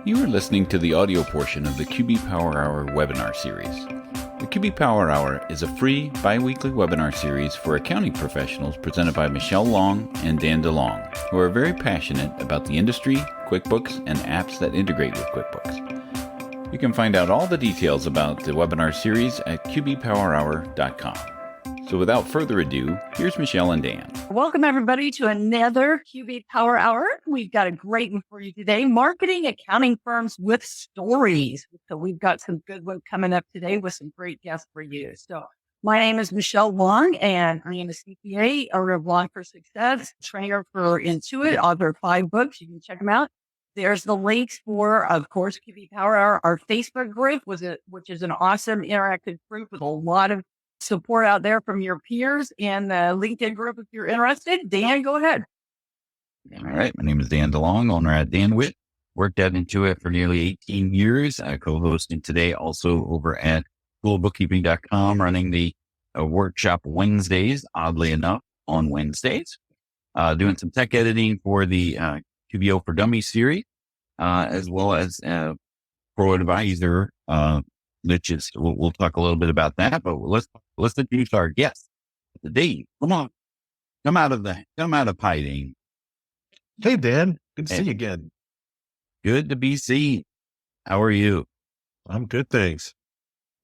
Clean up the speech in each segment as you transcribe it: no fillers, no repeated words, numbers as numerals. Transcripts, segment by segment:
You are listening to the audio portion of the QB Power Hour webinar series. The QB Power Hour is a free biweekly webinar series for accounting professionals presented by Michelle Long and Dan DeLong, who are very passionate about the industry, QuickBooks, and apps that integrate with QuickBooks. You can find out all the details about the webinar series at qbpowerhour.com. So without further ado, here's Michelle and Dan. Welcome, everybody, to another QB Power Hour. We've got a great one for you today, marketing accounting firms with stories. So we've got some good ones coming up today with some great guests for you. So my name is Michelle Long, and I am a CPA, owner of Long for Success, trainer for Intuit, author of 5 books. You can check them out. There's the links for, of course, QB Power Hour, our Facebook group, which is an awesome interactive group with a lot of support out there from your peers, and the LinkedIn group if you're interested. Dan, go ahead. All right. My name is Dan DeLong, owner at DanWit. Worked at Intuit for nearly 18 years. I co-hosting today also over at Schoolofbookkeeping.com, running the workshop Wednesdays, oddly enough, on Wednesdays. Doing some tech editing for the QBO for Dummies series, as well as ProAdvisor, which is, we'll talk a little bit about that, but let's introduce our guest today. Come on, come out of hiding. Hey, Dan, good to see you again. Good to be seen. How are you? I'm good, thanks.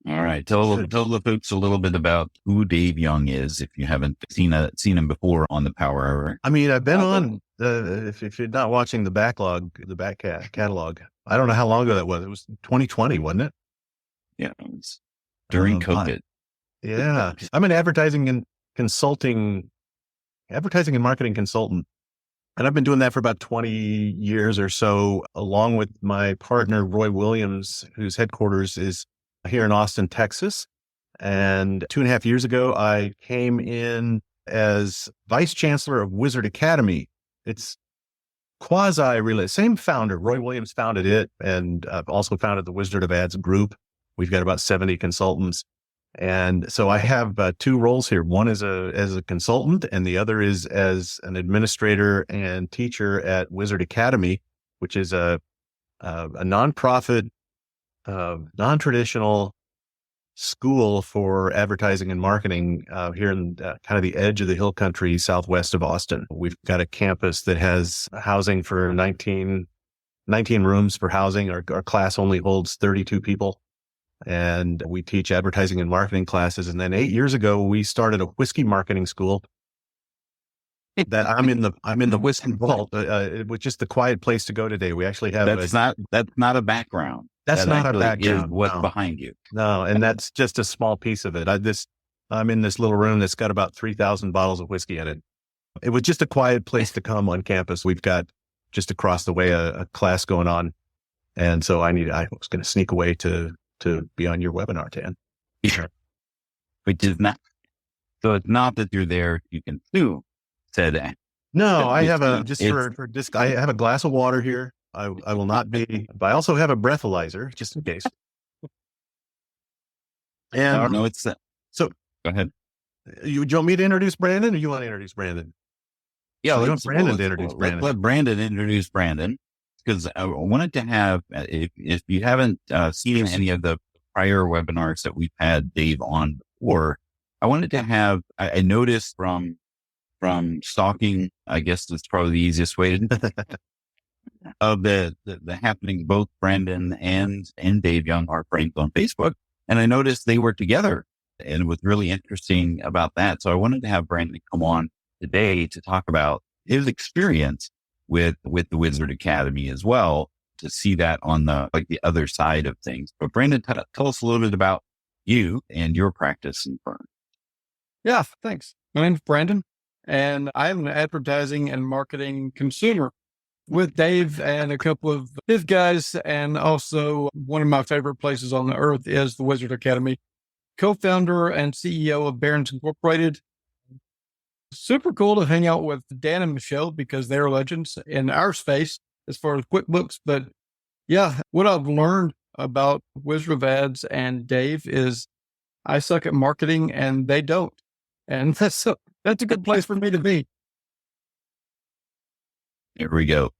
All right. Tell the folks a little bit about who Dave Young is, if you haven't seen him before on the Power Hour. I mean, I've been on if you're not watching the backlog, the back catalog, I don't know how long ago that was. It was 2020, wasn't it? Yeah, it was during COVID. Yeah. I'm an advertising and marketing consultant. And I've been doing that for about 20 years or so, along with my partner, Roy Williams, whose headquarters is here in Austin, Texas. And 2.5 years ago, I came in as vice chancellor of Wizard Academy. It's quasi-related. Same founder, Roy Williams founded it, and I've also founded the Wizard of Ads group. We've got about 70 consultants. And so I have 2 roles here. One is as a consultant, and the other is as an administrator and teacher at Wizard Academy, which is a nonprofit, non-traditional school for advertising and marketing here in kind of the edge of the hill country, southwest of Austin. We've got a campus that has housing for 19 rooms for housing. Our class only holds 32 people. And we teach advertising and marketing classes. And then 8 years ago, we started a whiskey marketing school that I'm in the whiskey vault, which is the quiet place to go today. We actually have that's not a background. That's not a background. Is what's behind you. No, and that's just a small piece of it. I'm in this little room that's got about 3,000 bottles of whiskey in it. It was just a quiet place to come on campus. We've got just across the way a class going on, and so I was going to sneak away to be on your webinar, Dan. Sure. Which is not, so it's not that you're there, you can sue, said that. No, I have I have a glass of water here. I will not be, but I also have a breathalyzer just in case. And no, it's, so go ahead. Do you want me to introduce Brandon, or you want to introduce Brandon? Yeah, let's introduce Brandon. Let Brandon introduce Brandon. Because I wanted to have, if you haven't seen any of the prior webinars that we've had Dave on before, I wanted to have, I noticed from stalking, I guess that's probably the easiest way to, of the happening, both Brandon and Dave Young are friends on Facebook. And I noticed they were together, and it was really interesting about that. So I wanted to have Brandon come on today to talk about his experience with the Wizard Academy as well, to see that on the other side of things. But Brandon, tell us a little bit about you and your practice and firm. Yeah, thanks. My name's Brandon, and I'm an advertising and marketing consumer with Dave and a couple of his guys. And also one of my favorite places on the earth is the Wizard Academy. Co-founder and CEO of Barron's Incorporated. Super cool to hang out with Dan and Michelle because they're legends in our space as far as QuickBooks. But yeah, what I've learned about Wizard of Ads and Dave is I suck at marketing and they don't. And that's a good place for me to be. There we go.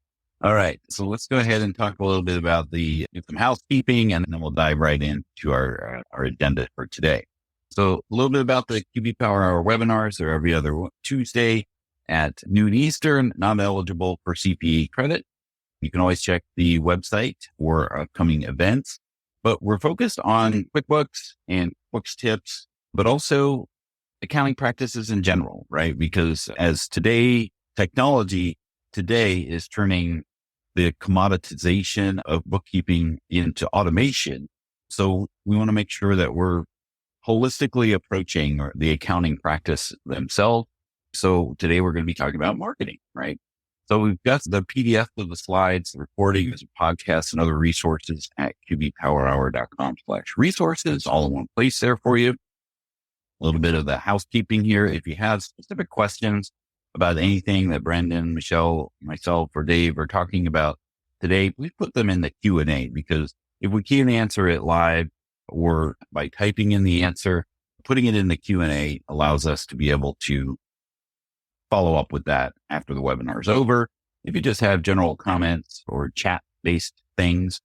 All right. So let's go ahead and talk a little bit about some housekeeping, and then we'll dive right into our agenda for today. So a little bit about the QB Power Hour webinars. They're every other Tuesday at noon Eastern, not eligible for CPA credit. You can always check the website for upcoming events, but we're focused on QuickBooks and QuickBooks tips, but also accounting practices in general, right? Because as technology today is turning the commoditization of bookkeeping into automation. So we want to make sure that we're holistically approaching the accounting practice themselves. So today we're going to be talking about marketing, right? So we've got the PDF of the slides, the recordings, podcasts, and other resources at qbpowerhour.com/resources, all in one place there for you. A little bit of the housekeeping here. If you have specific questions about anything that Brandon, Michelle, myself, or Dave are talking about today, please put them in the Q&A, because if we can't answer it live or by typing in the answer, putting it in the Q&A allows us to be able to follow up with that after the webinar is over. If you just have general comments or chat-based things,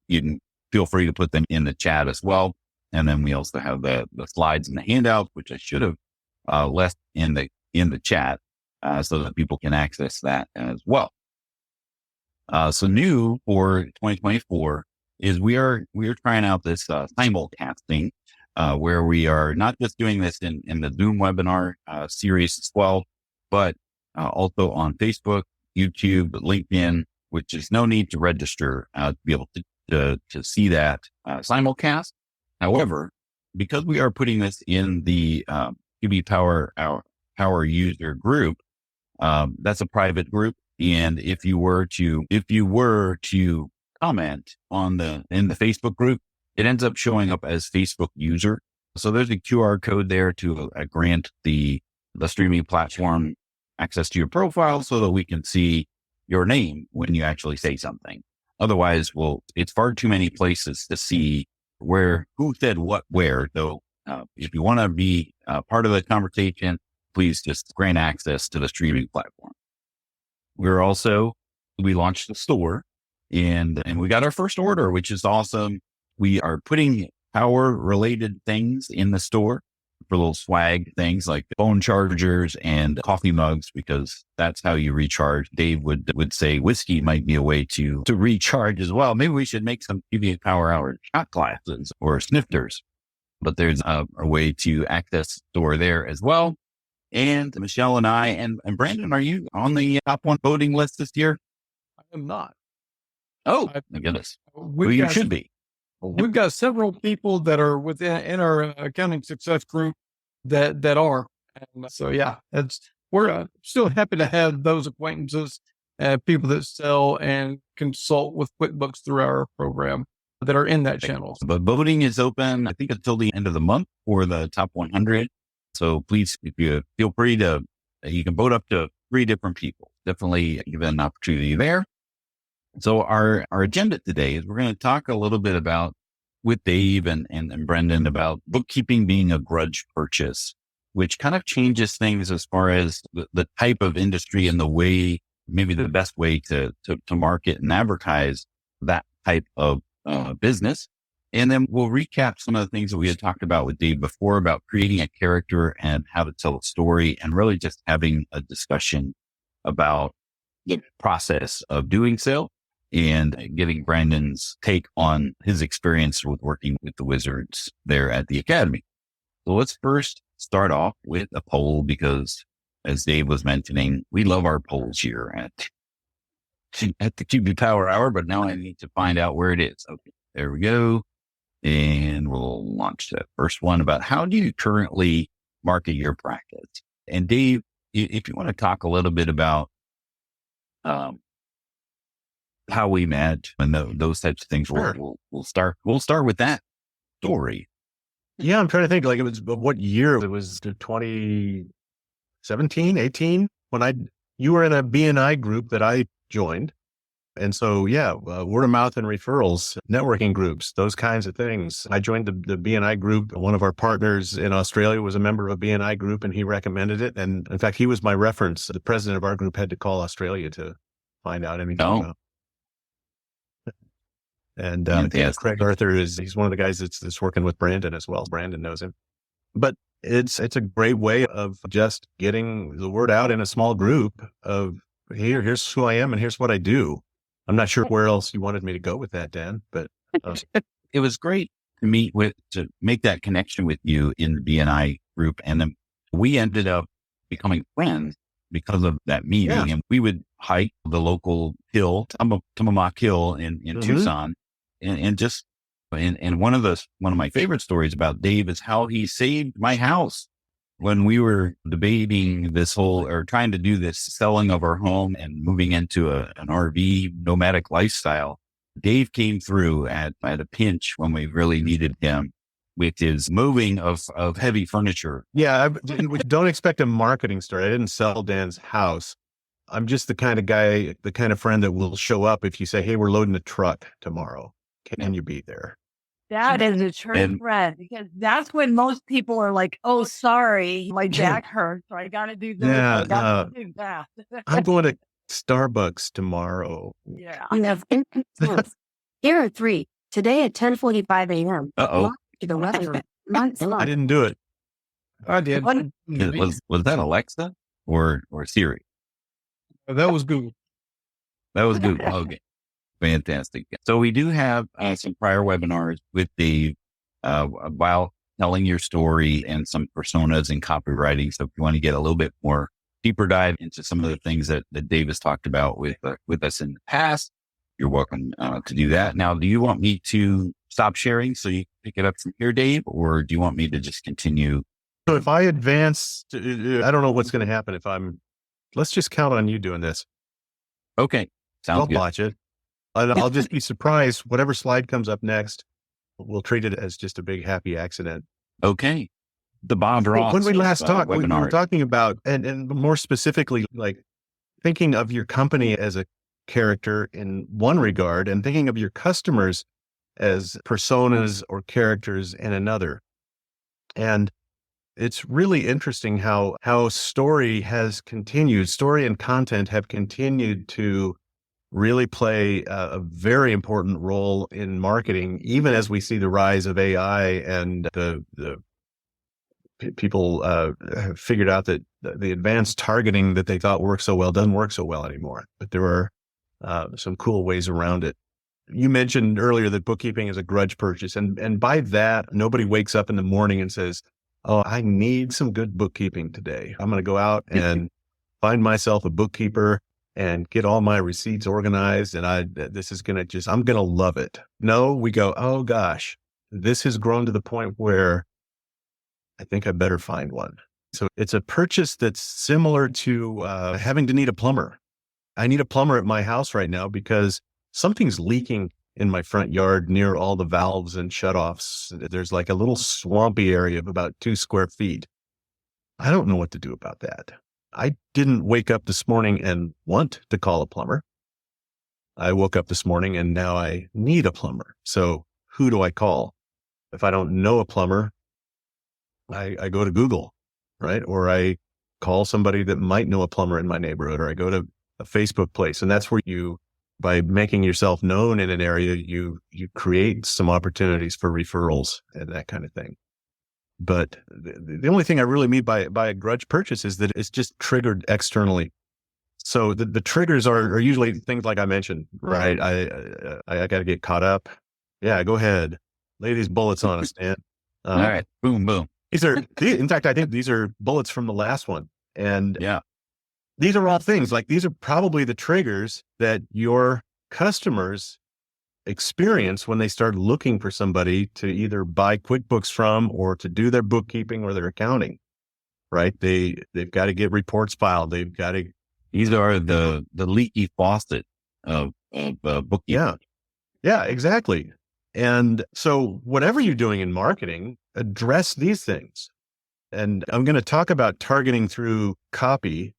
you can feel free to put them in the chat as well. And then we also have the slides and the handouts, which I should have left in the chat so that people can access that as well. So new for 2024 is we are trying out this simulcasting where we are not just doing this in the Zoom webinar series as well, but also on Facebook, YouTube, LinkedIn, which is no need to register to be able to see that simulcast. However, because we are putting this in the QB Power user group, that's a private group. And if you were to comment in the Facebook group, it ends up showing up as Facebook user. So there's a QR code there to grant the streaming platform access to your profile so that we can see your name when you actually say something. Otherwise, it's far too many places to see who said what where. So if you want to be part of the conversation, please just grant access to the streaming platform. We launched the store and we got our first order, which is awesome. We are putting power related things in the store for little swag things like phone chargers and coffee mugs, because that's how you recharge. Dave would say whiskey might be a way to recharge as well. Maybe we should make some QB Power Hour shot glasses or snifters, but there's a way to access the store there as well. And Michelle and I and Brandon, are you on the top 1 voting list this year? I am not. Oh, my goodness. Well, you should be. We've got several people that are in our accounting success group that are. And so, yeah, we're still happy to have those acquaintances, people that sell and consult with QuickBooks through our program that are in that channel. But voting is open, I think, until the end of the month for the top 100. So please, if you feel free you can vote up to 3 different people. Definitely give an opportunity there. So our agenda today is we're going to talk a little bit about, with Dave and Brendan, about bookkeeping being a grudge purchase, which kind of changes things as far as the type of industry and the way, maybe the best way to market and advertise that type of business. And then we'll recap some of the things that we had talked about with Dave before about creating a character and how to tell a story, and really just having a discussion about the process of doing so, and getting Brandon's take on his experience with working with the wizards there at the Academy. So let's first start off with a poll, because as Dave was mentioning, we love our polls here at the QB Power Hour, but now I need to find out where it is. Okay, there we go. And we'll launch that first one about how do you currently market your practice? And Dave, if you want to talk a little bit about how we met and those types of things, Sure. we'll start with that story. Yeah, I'm trying to think, like, it was what year? It was 2017, 18 when you were in a BNI group that I joined. And so, yeah, word of mouth and referrals, networking groups, those kinds of things. I joined the BNI group. One of our partners in Australia was a member of a BNI group, and he recommended it. And in fact, he was my reference. The president of our group had to call Australia to find out anything No. about. And Fantastic. Craig Arthur he's one of the guys that's working with Brandon as well. Brandon knows him. But it's a great way of just getting the word out in a small group of here's who I am and here's what I do. I'm not sure where else you wanted me to go with that, Dan, but It was great to make that connection with you in the BNI group. And then we ended up becoming friends because of that meeting. Yeah. And we would hike the local hill, Tillamook Hill in Tucson. And one of my favorite stories about Dave is how he saved my house when we were debating trying to do this selling of our home and moving into an RV nomadic lifestyle. Dave came through at a pinch when we really needed him with his moving of heavy furniture. yeah, don't expect a marketing story. I didn't sell Dan's house. I'm just the kind of guy, the kind of friend that will show up if you say, hey, we're loading a truck tomorrow. Can you be there? That is a true friend, because that's when most people are like, oh, sorry, my back hurts, or I got to do this. Yeah, I got to do that. I'm going to Starbucks tomorrow. Yeah. We have here are 3. Today at 10:45 a.m. Uh-oh. To the weather. Months I long. didn't do it. I did. Was that Alexa or Siri? That was Google. That was good. Okay. Fantastic. So we do have some prior webinars with Dave while telling your story and some personas and copywriting. So if you want to get a little bit more deeper dive into some of the things that Dave has talked about with us in the past, you're welcome to do that. Now, do you want me to stop sharing so you can pick it up from here, Dave, or do you want me to just continue? So if I advance, I don't know what's going to happen let's just count on you doing this. Okay. Sounds I'll good. watch it. I'll just be surprised. Whatever slide comes up next, we'll treat it as just a big happy accident. Okay. The Bob Ross. When we last talked, we webinar. were talking about, and more specifically, like thinking of your company as a character in one regard and thinking of your customers as personas or characters in another. And it's really interesting how story and content have continued to really play a very important role in marketing, even as we see the rise of AI and the people have figured out that the advanced targeting that they thought worked so well doesn't work so well anymore. But there are some cool ways around it. You mentioned earlier that bookkeeping is a grudge purchase. And by that, nobody wakes up in the morning and says, oh, I need some good bookkeeping today. I'm going to go out and find myself a bookkeeper and get all my receipts organized. And I'm going to love it. No, we go, oh gosh, this has grown to the point where I think I better find one. So it's a purchase that's similar to having to need a plumber. I need a plumber at my house right now because something's leaking in my front yard near all the valves and shutoffs. There's like a little swampy area of about 2 square feet. I don't know what to do about that. I didn't wake up this morning and want to call a plumber. I woke up this morning and now I need a plumber. So who do I call? If I don't know a plumber, I go to Google, right? Or I call somebody that might know a plumber in my neighborhood, or I go to a Facebook place. And that's where by making yourself known in an area, you create some opportunities for referrals and that kind of thing. But the only thing I really mean by a grudge purchase is that it's just triggered externally. So the triggers are usually things like I mentioned, right? I got to get caught up. Yeah, go ahead. Lay these bullets on us, Dan. All right. Boom, boom. In fact, I think these are bullets from the last one. And Yeah. these are all things these are probably the triggers that your customers experience when they start looking for somebody to either buy QuickBooks from or to do their bookkeeping or their accounting, right? They've got to get reports filed. They've got to. These are the leaky faucet of bookkeeping. Yeah, exactly. And so whatever you're doing in marketing, address these things. And I'm going to talk about targeting through copy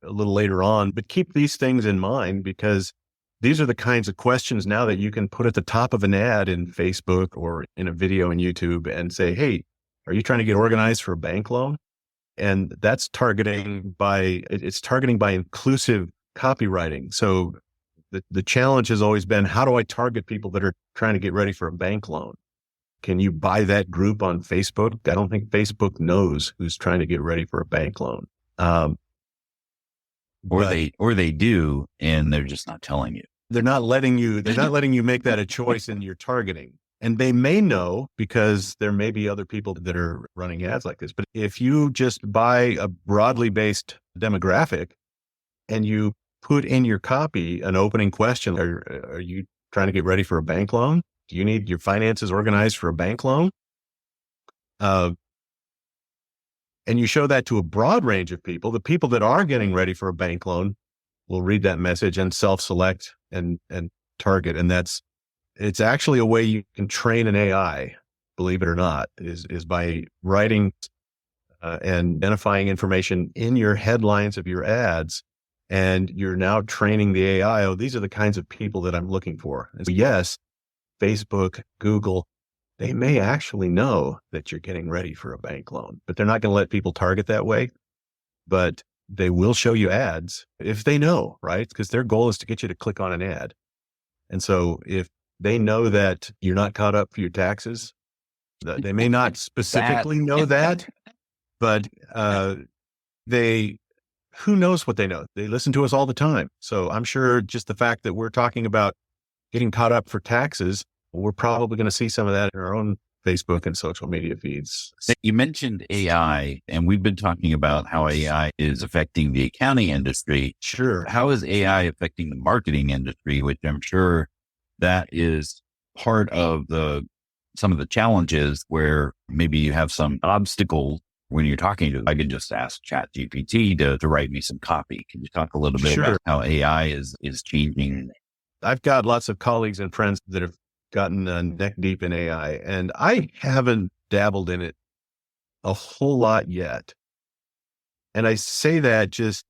a little later on, but keep these things in mind because these are the kinds of questions now that you can put at the top of an ad in Facebook or in a video in YouTube and say, hey, are you trying to get organized for a bank loan? And that's targeting by inclusive copywriting. So The challenge has always been, how do I target people that are trying to get ready for a bank loan? Can you buy that group on Facebook? I don't think Facebook knows who's trying to get ready for a bank loan. Or they do, and they're just not telling you. They're not letting you make that a choice in your targeting. And they may know, because there may be other people that are running ads like this. But if you just buy a broadly based demographic and you put in your copy an opening question, are you trying to get ready for a bank loan? Do you need your finances organized for a bank loan? And you show that to a broad range of people. The people that are getting ready for a bank loan will read that message and self-select and target. And it's actually a way you can train an AI, believe it or not, is by writing and identifying information in your headlines of your ads. And you're now training the AI, oh, these are the kinds of people that I'm looking for. And so, yes, Facebook, Google, they may actually know that you're getting ready for a bank loan, but they're not going to let people target that way. But they will show you ads if they know, right? Because their goal is to get you to click on an ad. And so if they know that you're not caught up for your taxes, they may not specifically know that, but who knows what they know? They listen to us all the time. So I'm sure just the fact that we're talking about getting caught up for taxes, we're probably going to see some of that in our own Facebook and social media feeds. You mentioned AI, and we've been talking about how AI is affecting the accounting industry. Sure. How is AI affecting the marketing industry, which I'm sure that is part of some of the challenges where maybe you have some obstacles when you're talking to, I could just ask ChatGPT to write me some copy. Can you talk a little bit about how AI is changing? I've got lots of colleagues and friends that have gotten neck deep in AI, and I haven't dabbled in it a whole lot yet. And I say that just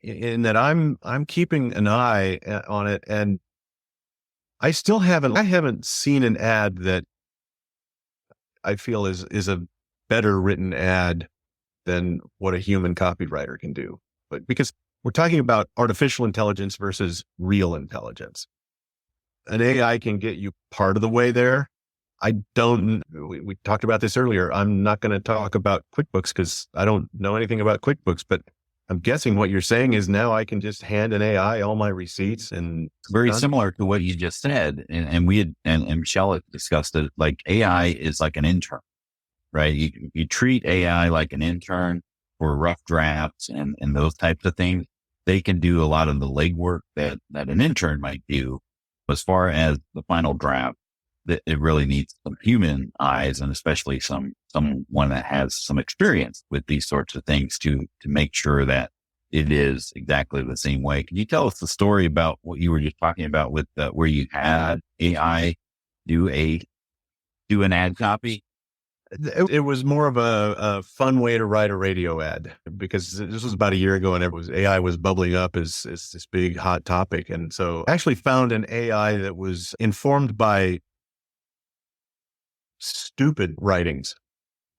in that I'm keeping an eye on it, and I haven't seen an ad that I feel is a better written ad than what a human copywriter can do. But because we're talking about artificial intelligence versus real intelligence. An AI can get you part of the way there. We talked about this earlier. I'm not going to talk about QuickBooks because I don't know anything about QuickBooks, but I'm guessing what you're saying is now I can just hand an AI all my receipts, and very similar to what you just said. And we had, and Michelle had discussed it, like AI is like an intern, right? You treat AI like an intern for rough drafts and those types of things. They can do a lot of the legwork that an intern might do. As far as the final draft, that it really needs some human eyes, and especially someone that has some experience with these sorts of things to make sure that it is exactly the same way. Can you tell us the story about what you were just talking about with where you had AI do an ad copy? It was more of a fun way to write a radio ad, because this was about a year ago and AI was bubbling up as this big hot topic. And so I actually found an AI that was informed by stupid writings.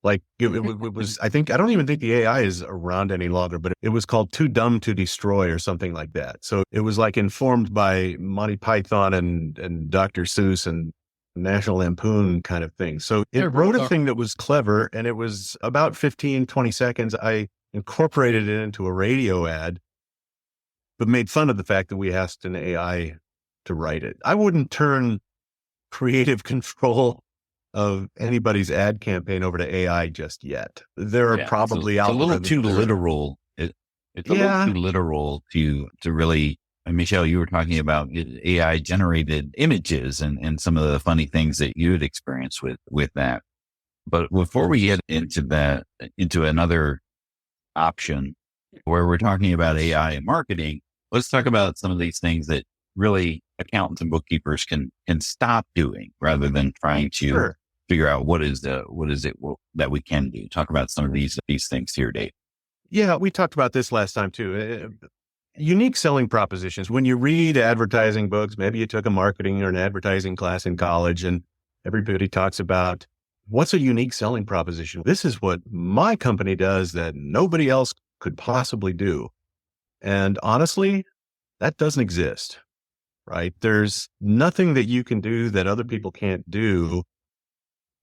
Like it was, I don't even think the AI is around any longer, but it was called Too Dumb to Destroy or something like that. So it was like informed by Monty Python and Dr. Seuss and National Lampoon kind of thing. So it wrote a thing that was clever, and it was about 15, 20 seconds. I incorporated it into a radio ad, but made fun of the fact that we asked an AI to write it. I wouldn't turn creative control of anybody's ad campaign over to AI just yet. There are probably a little too literal. It's a little too literal to really. And Michelle, you were talking about AI generated images and some of the funny things that you had experienced with that. But before we get into another option where we're talking about AI and marketing, let's talk about some of these things that really accountants and bookkeepers can stop doing rather than trying to figure out what is it that we can do. Talk about some of these things here, Dave. Yeah, we talked about this last time too. Unique selling propositions. When you read advertising books, maybe you took a marketing or an advertising class in college, and everybody talks about what's a unique selling proposition. This is what my company does that nobody else could possibly do. And honestly, that doesn't exist. right? There's nothing that you can do that other people can't do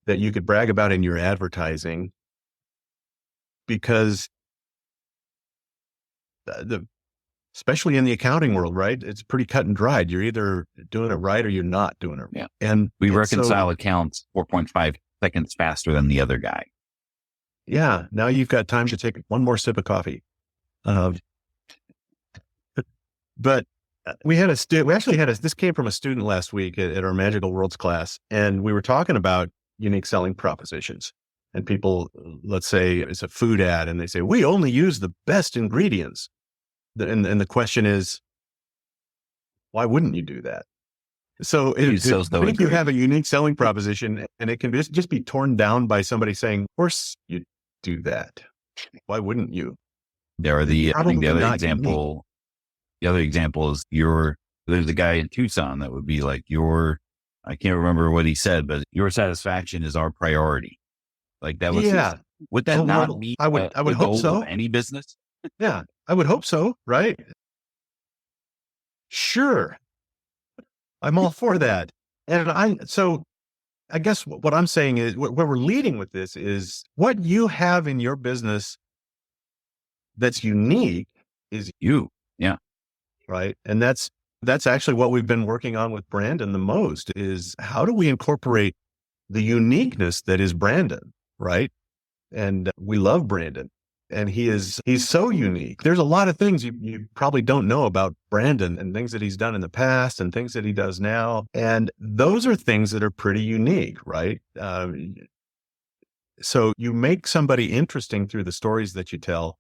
that you could brag about in your advertising, because especially in the accounting world, right? It's pretty cut and dried. You're either doing it right or you're not doing it. Yeah. And we reconcile accounts 4.5 seconds faster than the other guy. Yeah. Now you've got time to take one more sip of coffee. But we actually had this came from a student last week at our Magical Worlds class, and we were talking about unique selling propositions. And people, let's say it's a food ad, and they say, we only use the best ingredients. And the question is, why wouldn't you do that? So if you have a unique selling proposition, and it can just be torn down by somebody saying, of course you do that. Why wouldn't you? I think the other example, is there's a guy in Tucson that would be like I can't remember what he said, but your satisfaction is our priority. Like that was, would that not be, I would hope so. Any business? Yeah, I would hope so. Right. Sure. I'm all for that. So I guess what I'm saying is where we're leading with this is what you have in your business that's unique is you. Yeah. Right. And that's actually what we've been working on with Brandon the most, is how do we incorporate the uniqueness that is Brandon, right? And we love Brandon, and he's so unique. There's a lot of things you probably don't know about Brandon, and things that he's done in the past and things that he does now. And those are things that are pretty unique, right? So you make somebody interesting through the stories that you tell.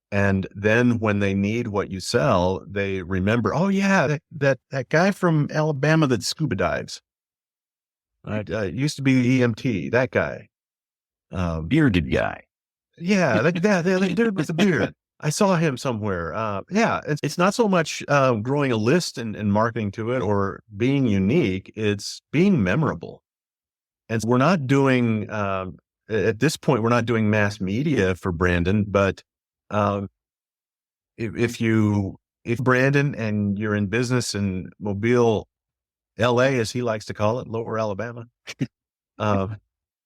And then when they need what you sell, they remember, oh yeah, that guy from Alabama that scuba dives. Used to be the EMT, that guy. Bearded guy. Yeah, that dude with the beard. I saw him somewhere. It's not so much growing a list and marketing to it or being unique. It's being memorable. And we're not doing, at this point, we're not doing mass media for Brandon, but if Brandon and you're in business in Mobile, LA, as he likes to call it, Lower Alabama,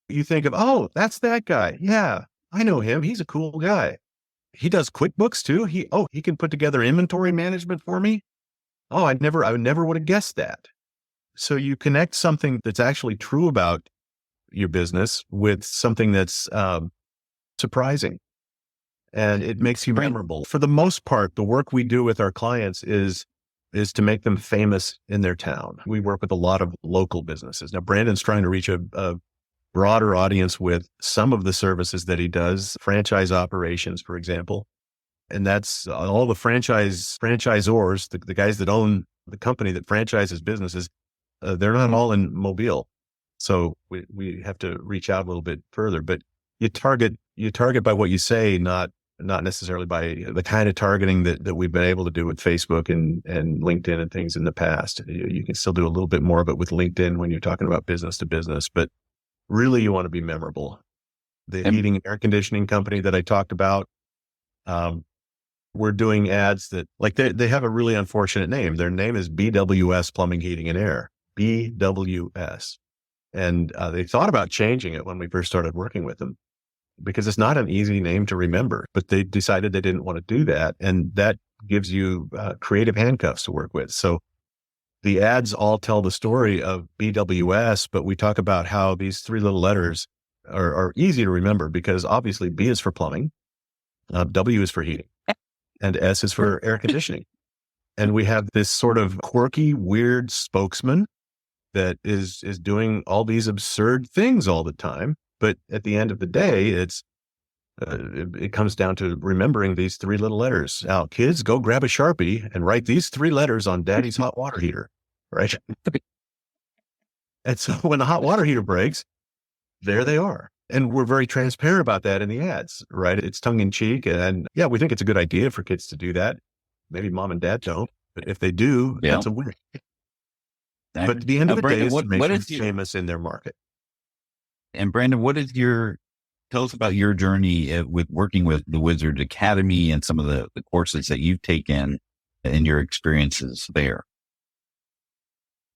you think of, oh, that's that guy. Yeah, I know him. He's a cool guy. He does QuickBooks too. He can put together inventory management for me. Oh, I never would have guessed that. So you connect something that's actually true about your business with something that's surprising, and it makes you memorable. For the most part, the work we do with our clients is to make them famous in their town. We work with a lot of local businesses. Now, Brandon's trying to reach a broader audience with some of the services that he does, franchise operations, for example. And that's all the franchisors, the guys that own the company that franchises businesses. They're not all in Mobile. So we have to reach out a little bit further, but you target by what you say, not necessarily by the kind of targeting that we've been able to do with Facebook and LinkedIn and things in the past. You can still do a little bit more of it with LinkedIn when you're talking about business to business, but really you want to be memorable. The heating and air conditioning company that I talked about, we're doing ads that they have a really unfortunate name. Their name is BWS Plumbing, Heating and Air, BWS. And they thought about changing it when we first started working with them, because it's not an easy name to remember, but they decided they didn't want to do that. And that gives you creative handcuffs to work with. So the ads all tell the story of BWS, but we talk about how these three little letters are easy to remember, because obviously B is for plumbing, W is for heating, and S is for air conditioning. And we have this sort of quirky, weird spokesman that is doing all these absurd things all the time. But at the end of the day, it comes down to remembering these three little letters. Now, kids, go grab a Sharpie and write these three letters on Daddy's hot water heater, right? And so when the hot water heater breaks, there they are. And we're very transparent about that in the ads, right? It's tongue in cheek. And yeah, we think it's a good idea for kids to do that. Maybe mom and dad don't, but if they do, that's a win. But at the end of the day, it's to make them famous in their market. And Brandon, tell us about your journey with working with the Wizard Academy and some of the courses that you've taken and your experiences there.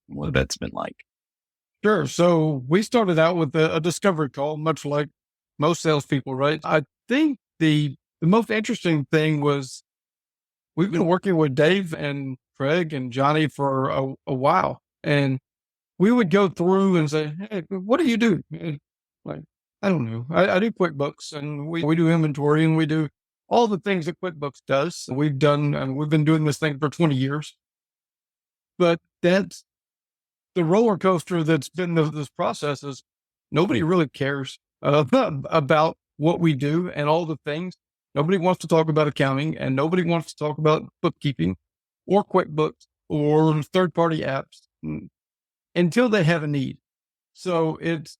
what that's been like. Sure. So we started out with a discovery call, much like most salespeople, right? I think the most interesting thing was we've been working with Dave and Craig and Johnny for a while, and we would go through and say, "Hey, what do you do?" And like, I don't know. I do QuickBooks, and we do inventory, and we do all the things that QuickBooks does. We've done, and we've been doing this thing for 20 years. But that's the roller coaster that's been this process is nobody really cares about what we do and all the things. Nobody wants to talk about accounting, and nobody wants to talk about bookkeeping or QuickBooks or third-party apps until they have a need. So it's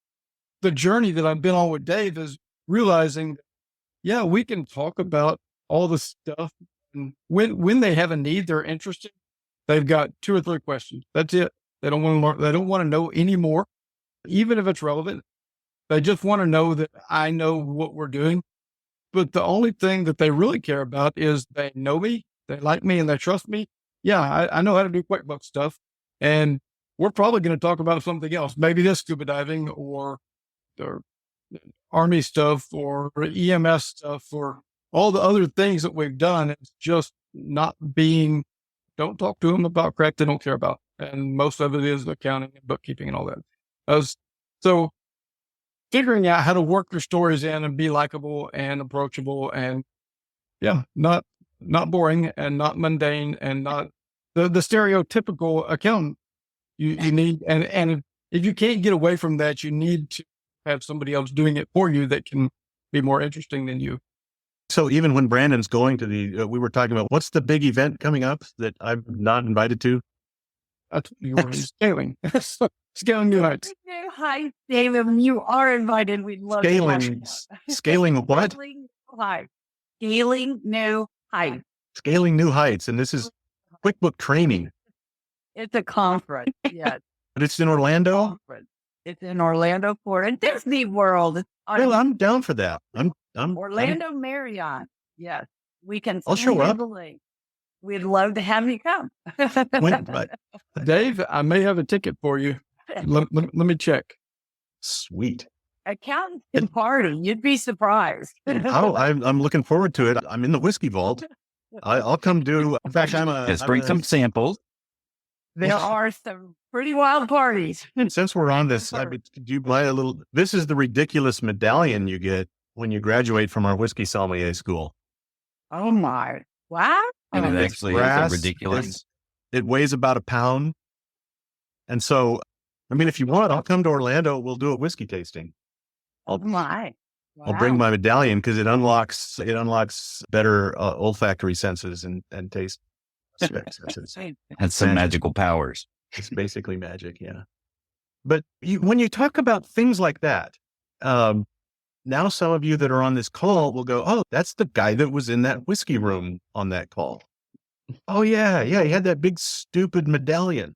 the journey that I've been on with Dave is realizing, yeah, we can talk about all the stuff. And when they have a need, they're interested. They've got 2 or 3 questions. That's it. They don't want to learn. They don't want to know anymore, even if it's relevant. They just want to know that I know what we're doing. But the only thing that they really care about is they know me, they like me, and they trust me. Yeah, I know how to do QuickBooks stuff. And we're probably going to talk about something else, maybe this scuba diving or Army stuff or EMS stuff or all the other things that we've done. It's just not being, don't talk to them about crap they don't care about. And most of it is accounting and bookkeeping and all that. So figuring out how to work your stories in and be likable and approachable and not boring and not mundane and not the stereotypical accountant you need. And if you can't get away from that, you need to have somebody else doing it for you that can be more interesting than you. So even when Brandon's going to we were talking about what's the big event coming up that I'm not invited to? You were scaling. Scaling new heights. New heights, David. You are invited. We'd love to have you. Scaling what? Scaling new heights. Scaling new heights. And this is QuickBook training. It's a conference. Yes. But it's in Orlando? It's in Orlando, Florida. Disney World. Well, I'm down for that. I'm Orlando Marriott. Yes. We can. I'll show up. We'd love to have you come. Dave, I may have a ticket for you. Let me check. Sweet. Accountants can party. You'd be surprised. I'm looking forward to it. I'm in the whiskey vault. I'll come do. In fact, bring some samples. There are some pretty wild parties. Since we're on this, could you buy a little? This is the ridiculous medallion you get when you graduate from our whiskey sommelier school. Oh my! Wow! And it actually is ridiculous. It weighs about 1 pound. And so, I mean, if you want, I'll come to Orlando. We'll do a whiskey tasting. I'll bring my medallion because it unlocks better olfactory senses and taste. Has some magical powers. It's basically magic, yeah. But when you talk about things like that, now some of you that are on this call will go, "Oh, that's the guy that was in that whiskey room on that call. Oh yeah, he had that big stupid medallion.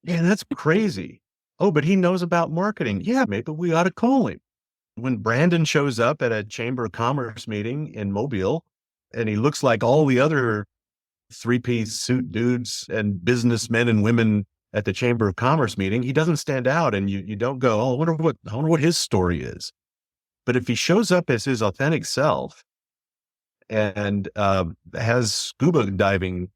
Yeah, that's crazy. Oh, but he knows about marketing. Yeah, maybe we ought to call him." When Brandon shows up at a Chamber of Commerce meeting in Mobile, and he looks like all the other 3-piece suit dudes and businessmen and women at the Chamber of Commerce meeting, he doesn't stand out, and you don't go, "Oh, I wonder what his story is." But if he shows up as his authentic self and has scuba diving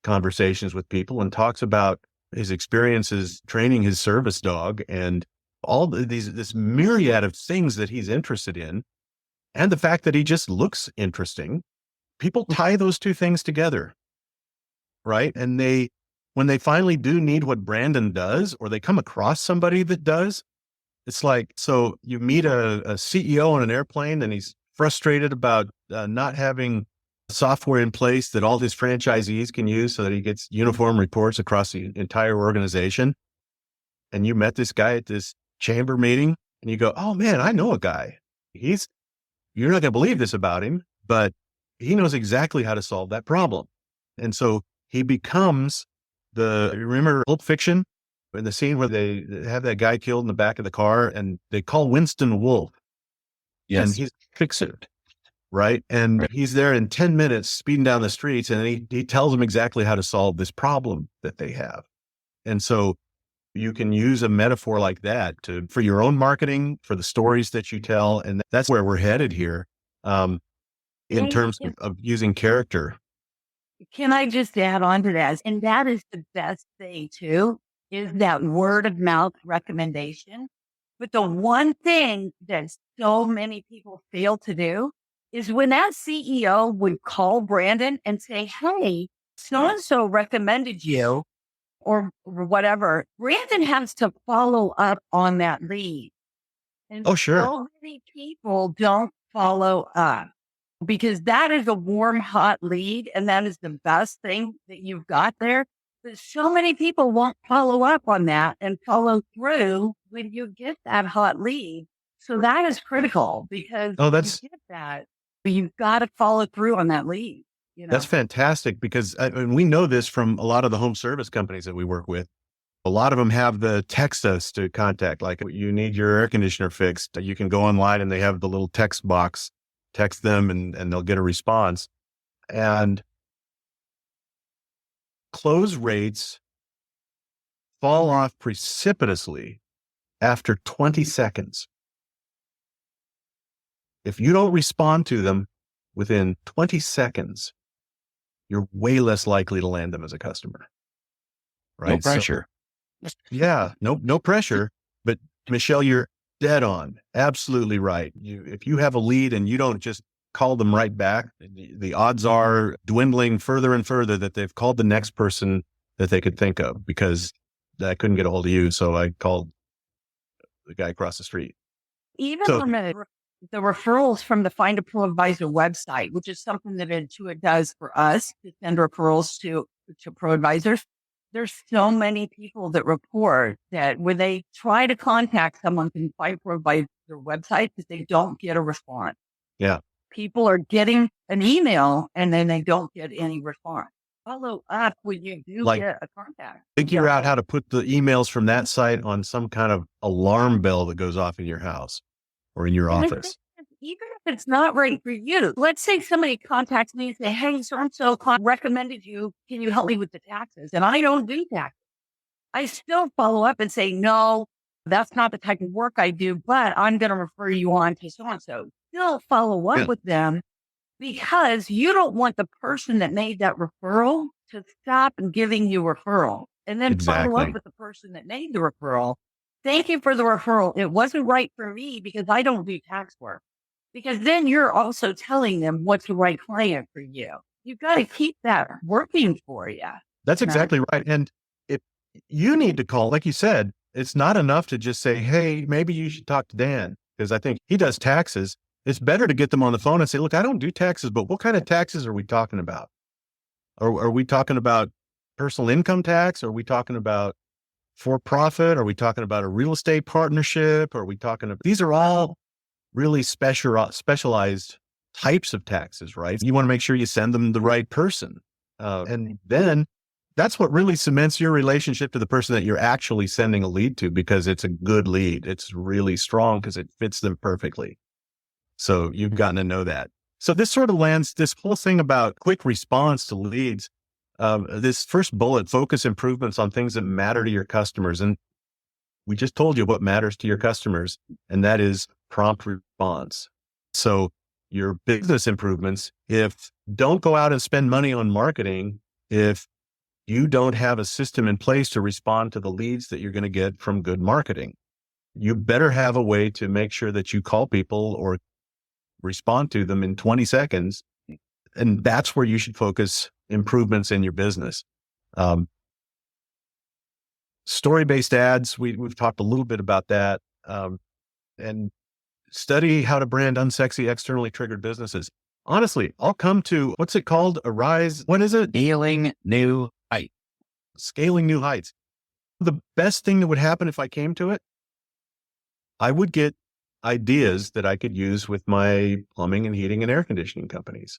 conversations with people and talks about his experiences training his service dog and all this myriad of things that he's interested in, and the fact that he just looks interesting, people tie those 2 things together, right? And when they finally do need what Brandon does, or they come across somebody that does, it's like, so you meet a CEO on an airplane and he's frustrated about not having software in place that all his franchisees can use so that he gets uniform reports across the entire organization. And you met this guy at this chamber meeting and you go, "Oh man, I know a guy. You're not going to believe this about him, but he knows exactly how to solve that problem." And so he becomes remember Pulp Fiction? In the scene where they have that guy killed in the back of the car and they call Winston Wolf. Yes. And he's fix-it, right? And he's there in 10 minutes speeding down the streets and he tells them exactly how to solve this problem that they have. And so You can use a metaphor like that for your own marketing, for the stories that you tell. And that's where we're headed here in terms of using character. Can I just add on to that? And that is the best thing too, is that word of mouth recommendation. But the one thing that so many people fail to do is when that CEO would call Brandon and say, hey, so-and-so recommended you or whatever, Brandon has to follow up on that lead. And Oh, sure. so many people don't follow up because that is a warm, hot lead. And that is the best thing that you've got there. But so many people won't follow up on that and follow through when you get that hot lead. So that is critical because Oh, you get that, but you've got to follow through on that lead. You know? That's fantastic because we know this from a lot of the home service companies that we work with. A lot of them have the text us to contact, like you need your air conditioner fixed. You can go online and they have the little text box, text them and they'll get a response. And close rates fall off precipitously after 20 seconds. If you don't respond to them within 20 seconds, you're way less likely to land them as a customer. Right? No pressure. Yeah, no pressure. But Michelle, you're dead on. Absolutely right. If you have a lead and you don't just call them right back, the odds are dwindling further and further that they've called the next person that they could think of because I couldn't get a hold of you. So I called the guy across the street. Even from the referrals from the Find a ProAdvisor website, which is something that Intuit does for us to send referrals to ProAdvisors. There's so many people that report that when they try to contact someone from Find a ProAdvisor website, that they don't get a response. Yeah. People are getting an email and then they don't get any response. Follow up when you do get a contact. Figure out how to put the emails from that site on some kind of alarm bell that goes off in your house or in your office. Even if it's not right for you, let's say somebody contacts me and say, hey, so-and-so recommended you. Can you help me with the taxes? And I don't do taxes. I still follow up and say, no, that's not the type of work I do, but I'm going to refer you on to so-and-so. Still follow up with them because you don't want the person that made that referral to stop giving you referral and then follow up with the person that made the referral. Thank you for the referral. It wasn't right for me because I don't do tax work. Because then you're also telling them what's the right client for you. You've got to keep that working for you. That's exactly right. And if you need to call, like you said, it's not enough to just say, hey, maybe you should talk to Dan because I think he does taxes. It's better to get them on the phone and say, look, I don't do taxes, but what kind of taxes are we talking about? Are we talking about personal income tax? Are we talking about for-profit? Are we talking about a real estate partnership? Are we talking about, these are all really specialized types of taxes, right? You want to make sure you send them the right person. And then that's what really cements your relationship to the person that you're actually sending a lead to because it's a good lead. It's really strong because it fits them perfectly. So you've gotten to know that. So this sort of lands this whole thing about quick response to leads. This first bullet, focus improvements on things that matter to your customers. And we just told you what matters to your customers, and that is prompt response. So your business improvements, don't go out and spend money on marketing if you don't have a system in place to respond to the leads that you're going to get from good marketing. You better have a way to make sure that you call people or respond to them in 20 seconds. And that's where you should focus improvements in your business. Story-based ads, we've talked a little bit about that. And study how to brand unsexy, externally triggered businesses. Honestly, I'll come to, what's it called? What is it? Scaling new heights. Scaling new heights. The best thing that would happen if I came to it, I would get ideas that I could use with my plumbing and heating and air conditioning companies.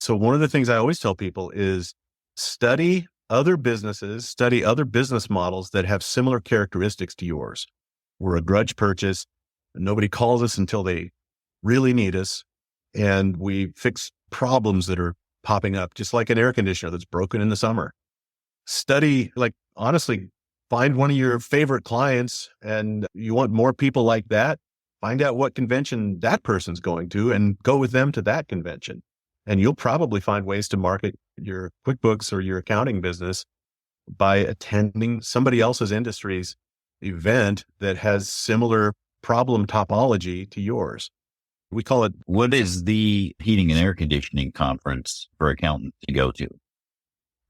So one of the things I always tell people is study other businesses, study other business models that have similar characteristics to yours. We're a grudge purchase. Nobody calls us until they really need us. And we fix problems that are popping up, just like an air conditioner that's broken in the summer. Honestly, find one of your favorite clients and you want more people like that, find out what convention that person's going to and go with them to that convention. And you'll probably find ways to market your QuickBooks or your accounting business by attending somebody else's industry's event that has similar problem topology to yours. We call it. What is the heating and air conditioning conference for accountants to go to?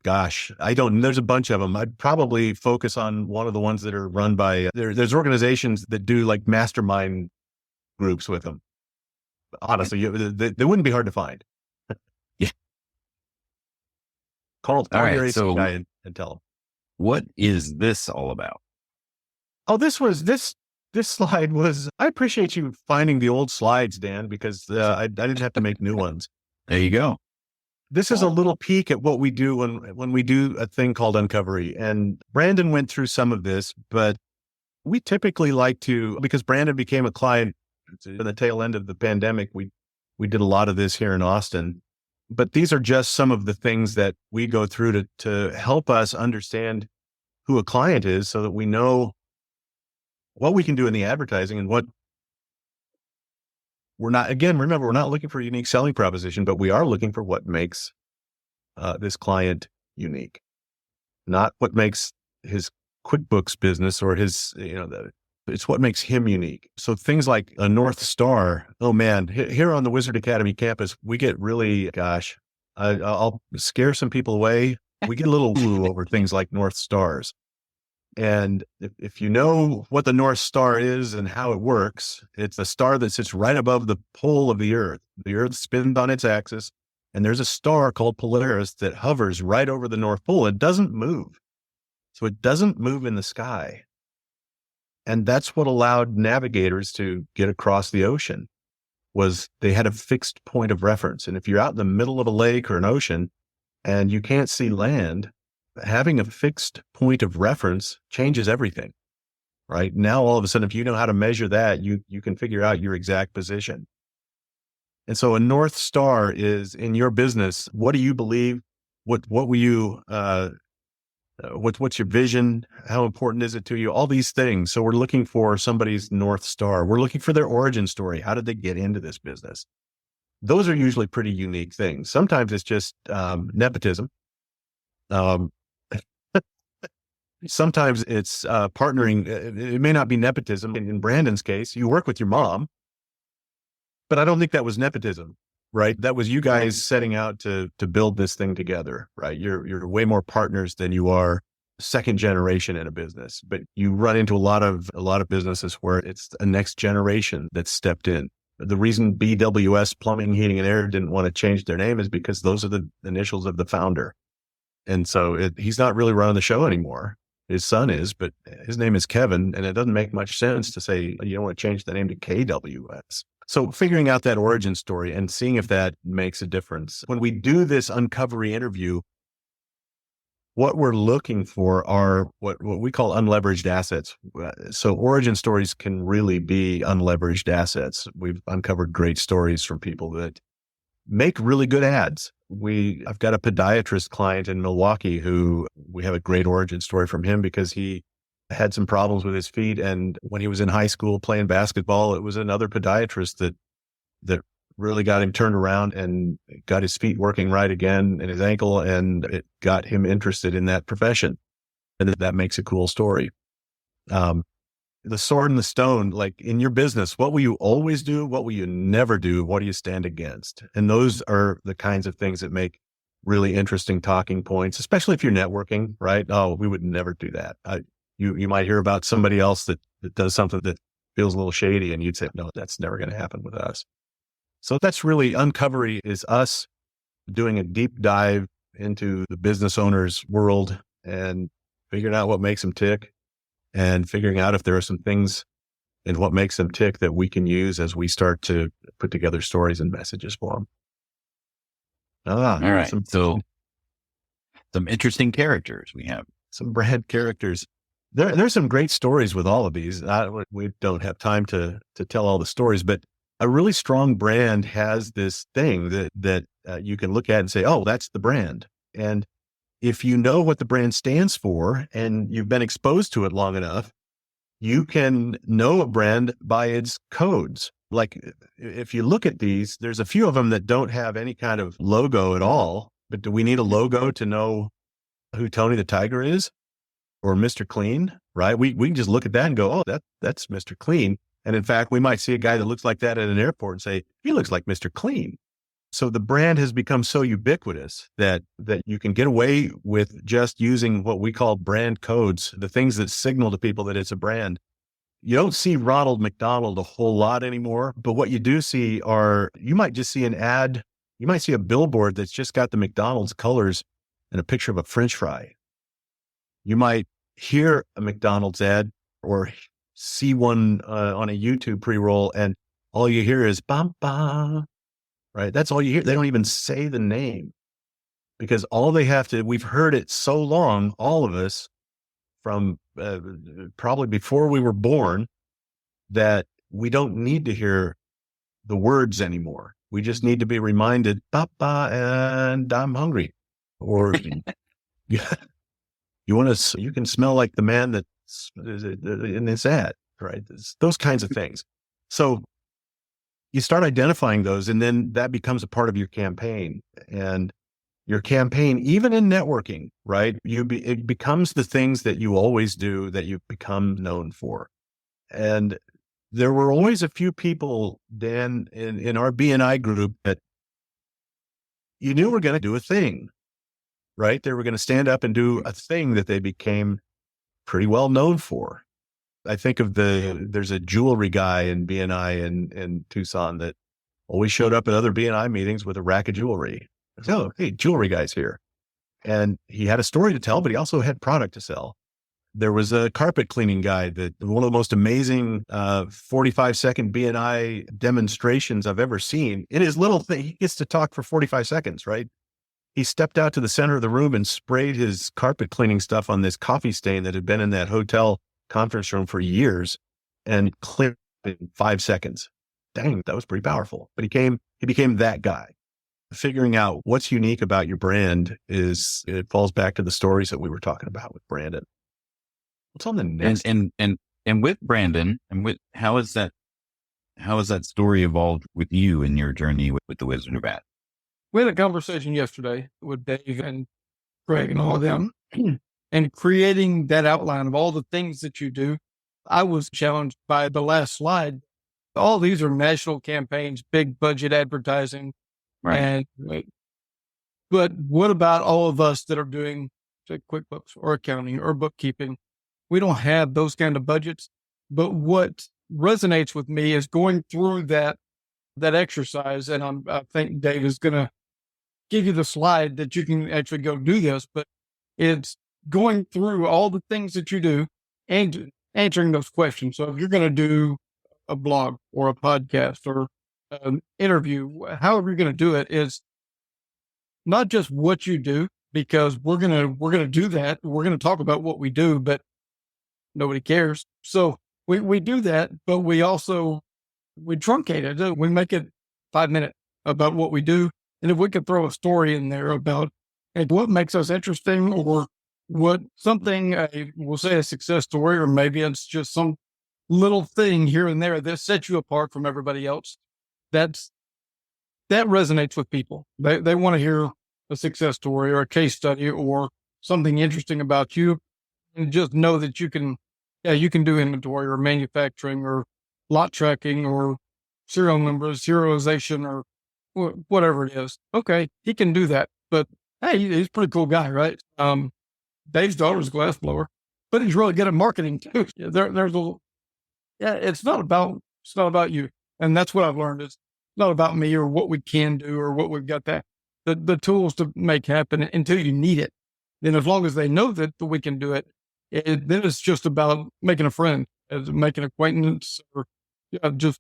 Gosh, I don't, there's a bunch of them. I'd probably focus on one of the ones that are run by, there's organizations that do like mastermind groups with them. Honestly, they wouldn't be hard to find. Yeah. Call All right, your AC so guy and tell them. what is this all about? Oh, this slide was, I appreciate you finding the old slides, Dan, because I didn't have to make new ones. There you go. This is a little peek at what we do when we do a thing called Uncovery. And Brandon went through some of this, but we typically like to, because Brandon became a client in the tail end of the pandemic, we did a lot of this here in Austin. But these are just some of the things that we go through to help us understand who a client is so that we know what we can do in the advertising and what we're not. Again, remember, we're not looking for a unique selling proposition, but we are looking for what makes this client unique, not what makes his QuickBooks business or his, it's what makes him unique. So things like a North Star. Oh man, here on the Wizard Academy campus, we get really, I'll scare some people away. We get a little woo over things like North Stars. And if you know what the North Star is and how it works, it's a star that sits right above the pole of the Earth. The Earth spins on its axis, and there's a star called Polaris that hovers right over the North Pole. It doesn't move. So it doesn't move in the sky. And that's what allowed navigators to get across the ocean, was they had a fixed point of reference. And if you're out in the middle of a lake or an ocean and you can't see land, having a fixed point of reference changes everything, right? Now, all of a sudden, if you know how to measure that, you can figure out your exact position. And so a North Star is in your business. What do you believe? What will you, what's your vision? How important is it to you? All these things. So we're looking for somebody's North Star. We're looking for their origin story. How did they get into this business? Those are usually pretty unique things. Sometimes it's just nepotism. Sometimes it's partnering. It may not be nepotism. In Brandon's case, you work with your mom, but I don't think that was nepotism, right? That was you guys setting out to build this thing together, right? You're way more partners than you are second generation in a business, but you run into a lot of businesses where it's a next generation that stepped in. The reason BWS Plumbing, Heating and Air didn't want to change their name is because those are the initials of the founder. And so he's not really running the show anymore. His son is, but his name is Kevin, and it doesn't make much sense to say, you don't want to change the name to KWS. So figuring out that origin story and seeing if that makes a difference. When we do this Uncovery interview, what we're looking for are what we call unleveraged assets. So origin stories can really be unleveraged assets. We've uncovered great stories from people that make really good ads. I've got a podiatrist client in Milwaukee who we have a great origin story from him because he had some problems with his feet. And when he was in high school playing basketball, it was another podiatrist that really got him turned around and got his feet working right again and his ankle. And it got him interested in that profession. And that makes a cool story. The sword and the stone, like in your business, what will you always do? What will you never do? What do you stand against? And those are the kinds of things that make really interesting talking points, especially if you're networking, right? Oh, we would never do that. You might hear about somebody else that does something that feels a little shady and you'd say, no, that's never going to happen with us. So that's really Uncovery is us doing a deep dive into the business owner's world and figuring out what makes them tick. And figuring out if there are some things in what makes them tick that we can use as we start to put together stories and messages for them. All right. So some interesting characters we have. Some brand characters. There's some great stories with all of these. We don't have time to tell all the stories, but a really strong brand has this thing that you can look at and say, oh, that's the brand. And if you know what the brand stands for and you've been exposed to it long enough, you can know a brand by its codes. Like if you look at these, there's a few of them that don't have any kind of logo at all, but do we need a logo to know who Tony the Tiger is or Mr. Clean, right? We can just look at that and go, oh, that's Mr. Clean. And in fact, we might see a guy that looks like that at an airport and say, he looks like Mr. Clean. So the brand has become so ubiquitous that you can get away with just using what we call brand codes, the things that signal to people that it's a brand. You don't see Ronald McDonald a whole lot anymore, but what you do see you might just see an ad, you might see a billboard that's just got the McDonald's colors and a picture of a French fry. You might hear a McDonald's ad or see one on a YouTube pre-roll and all you hear is bam, bam. Right? That's all you hear. They don't even say the name because we've heard it so long, all of us from probably before we were born, that we don't need to hear the words anymore. We just need to be reminded, Papa, and I'm hungry. Or you can smell like the man that's in this ad, right? Those kinds of things. So you start identifying those, and then that becomes a part of your campaign. And your campaign, even in networking, right? It becomes the things that you always do that you've become known for. And there were always a few people, Dan, in our BNI group that you knew were going to do a thing, right? They were going to stand up and do a thing that they became pretty well known for. I think of there's a jewelry guy in BNI in Tucson that always showed up at other BNI meetings with a rack of jewelry. Oh, hey, jewelry guy's here. And he had a story to tell, but he also had product to sell. There was a carpet cleaning guy that one of the most amazing 45-second BNI demonstrations I've ever seen. In his little thing, he gets to talk for 45 seconds, right? He stepped out to the center of the room and sprayed his carpet cleaning stuff on this coffee stain that had been in that hotel conference room for years and cleared it in 5 seconds. Dang, that was pretty powerful. But he became that guy. Figuring out what's unique about your brand it falls back to the stories that we were talking about with Brandon. What's on the next? And with Brandon, how has that story evolved with you in your journey with the Wizard of Ad? We had a conversation yesterday with Dave and Greg and all of them, and creating that outline of all the things that you do. I was challenged by the last slide. All these are national campaigns, big budget advertising. Right. But what about all of us that are doing, say, QuickBooks or accounting or bookkeeping? We don't have those kind of budgets. But what resonates with me is going through that exercise. And I think Dave is going to give you the slide that you can actually go do this. But it's going through all the things that you do and answering those questions. So if you're going to do a blog or a podcast or an interview, however you're going to do it, is not just what you do, because we're going to do that. We're going to talk about what we do, but nobody cares. So we do that, but we truncate it. We make it 5 minutes about what we do. And if we could throw a story in there about what makes us interesting, or what something, we'll say a success story, or maybe it's just some little thing here and there that sets you apart from everybody else. That resonates with people. They want to hear a success story or a case study or something interesting about you, and just know that you can do inventory or manufacturing or lot tracking or serial numbers, serialization, or whatever it is. Okay, he can do that, but hey, he's a pretty cool guy, right? Dave's daughter's a glassblower, but he's really good at marketing too. It's not about you. And that's what I've learned. It's not about me or what we can do or what we've got the tools to make happen until you need it. Then as long as they know that we can do it, then it's just about making a friend, making acquaintance, or just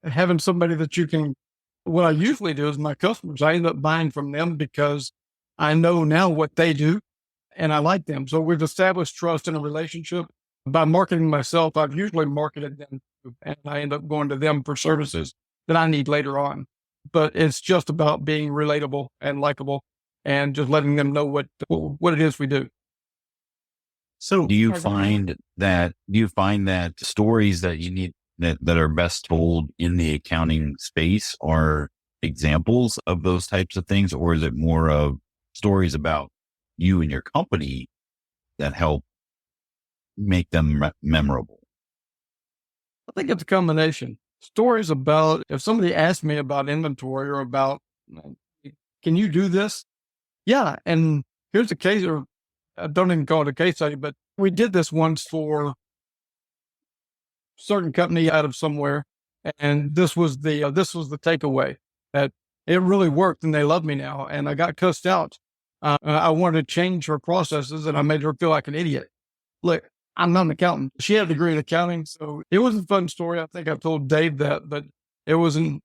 having somebody that you can. What I usually do is my customers, I end up buying from them because I know now what they do and I like them. So we've established trust in a relationship. By marketing myself, I've usually marketed them, and I end up going to them for services that I need later on. But it's just about being relatable and likable and just letting them know what it is we do. So do you find that stories that you need that are best told in the accounting space are examples of those types of things, or is it more of stories about you and your company that help make them memorable? I think it's a combination. Stories about, if somebody asked me about inventory or about, can you do this? Yeah. And here's a case, or I don't even call it a case study, but we did this once for a certain company out of somewhere. And this was the takeaway, that it really worked and they love me now. And I got cussed out. I wanted to change her processes and I made her feel like an idiot. Look, I'm not an accountant. She had a degree in accounting. So it was a fun story. I think I've told Dave that, but it wasn't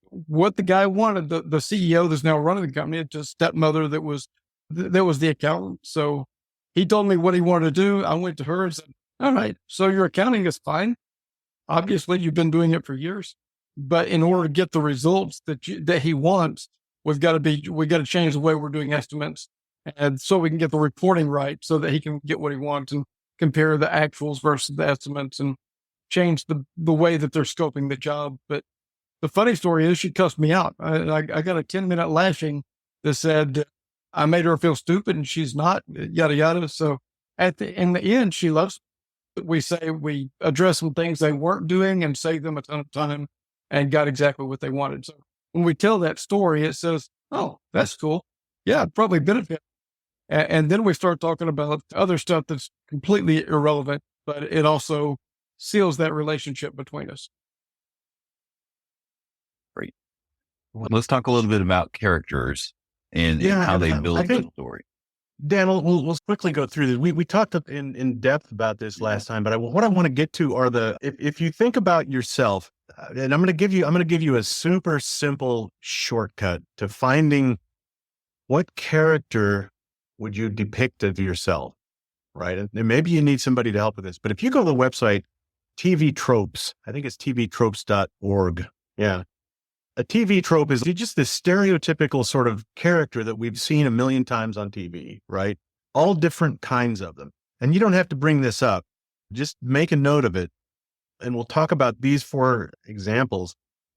what the guy wanted. The CEO that's now running the company, it's just stepmother that was the accountant. So he told me what he wanted to do. I went to her and said, all right, so your accounting is fine. Obviously you've been doing it for years, but in order to get the results that he wants, we got to change the way we're doing estimates. And so we can get the reporting right so that he can get what he wants and compare the actuals versus the estimates and change the way that they're scoping the job. But the funny story is she cussed me out. I got a 10-minute lashing that said I made her feel stupid and she's not, yada, yada. So in the end, she loves it. We address some things they weren't doing and save them a ton of time and got exactly what they wanted. So when we tell that story, it says, oh, that's cool. Yeah, it'd probably benefit. And then we start talking about other stuff that's completely irrelevant, but it also seals that relationship between us. Great. Well, let's talk a little bit about characters and how they build the story. Dan, we'll quickly go through this. We talked in depth about this last time, but what I want to get to are if you think about yourself, and I'm going to give you a super simple shortcut to finding what character would you depict of yourself, right? And maybe you need somebody to help with this, but if you go to the website, TV Tropes, I think it's tvtropes.org. Yeah. A TV trope is just this stereotypical sort of character that we've seen a million times on TV, right? All different kinds of them. And you don't have to bring this up. Just make a note of it. And we'll talk about these 4 examples.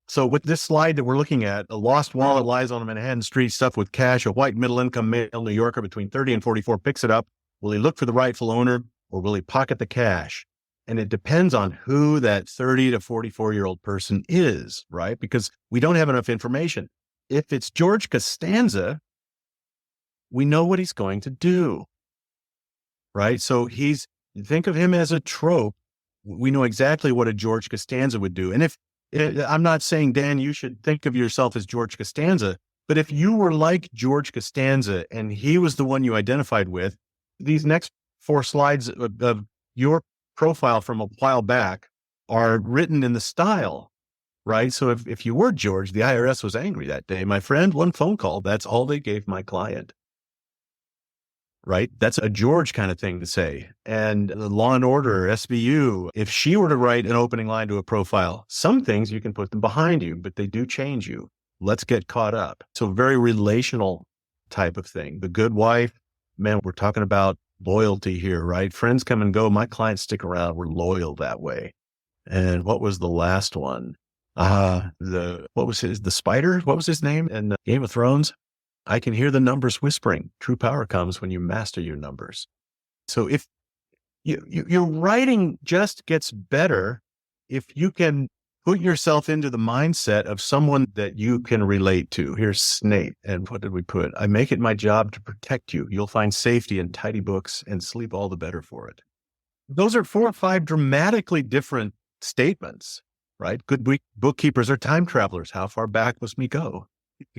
So with this slide that we're looking at, a lost wallet lies on a Manhattan street stuffed with cash. A white middle-income male New Yorker between 30 and 44 picks it up. Will he look for the rightful owner or will he pocket the cash? And it depends on who that 30 to 44-year-old person is, right? Because we don't have enough information. If it's George Costanza, we know what he's going to do, right? So think of him as a trope. We know exactly what a George Costanza would do. And I'm not saying, Dan, you should think of yourself as George Costanza, but if you were like George Costanza and he was the one you identified with, these next 4 slides of your profile from a while back are written in the style, right? So if you were George, the IRS was angry that day. My friend, one phone call, that's all they gave my client, right? That's a George kind of thing to say. And the Law and Order, SVU, if she were to write an opening line to a profile, some things you can put them behind you, but they do change you. Let's get caught up. So very relational type of thing. The Good Wife, man, we're talking about loyalty here, right? Friends come and go. My clients stick around. We're loyal that way. And what was the last one? The spider? What was his name in Game of Thrones? I can hear the numbers whispering. True power comes when you master your numbers. So if your writing just gets better, if you can put yourself into the mindset of someone that you can relate to. Here's Snape. And what did we put? I make it my job to protect you. You'll find safety in tidy books and sleep all the better for it. Those are 4 or 5 dramatically different statements, right? Good bookkeepers are time travelers. How far back must we go?